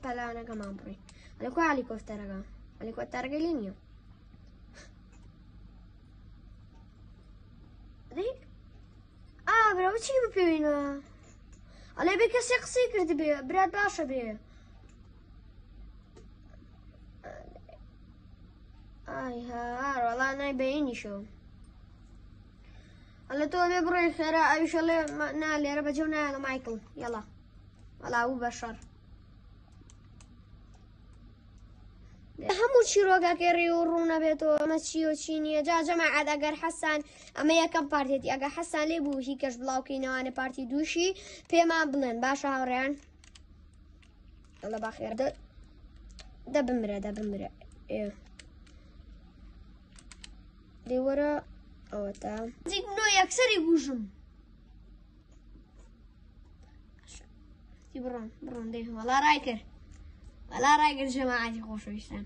فلانا كمان بري على كو هليكوبترها هليكوبترها لينيو دي برا وشي ببينا على بك سيقسي كرد بي براد باشا بي هار والله انا يبيني شو على تو بيبري خير اي شلي نالي ربا جونا مايكل يلا ولا هو بشر همو شيروغا كيري ورونا بيتو ماشيو تشيني جا جماعة اگر حسن اما يكم بارتي اگر حسن لي بو هيكش بلاوكي نواني بارتي دوشي بيما بلن باشا هوريان الله بخير ده بمرة ايه دي ورا اوتا زيك نو يكسر يبوجم برون دي والله رايكر جماعة خوشو يشتم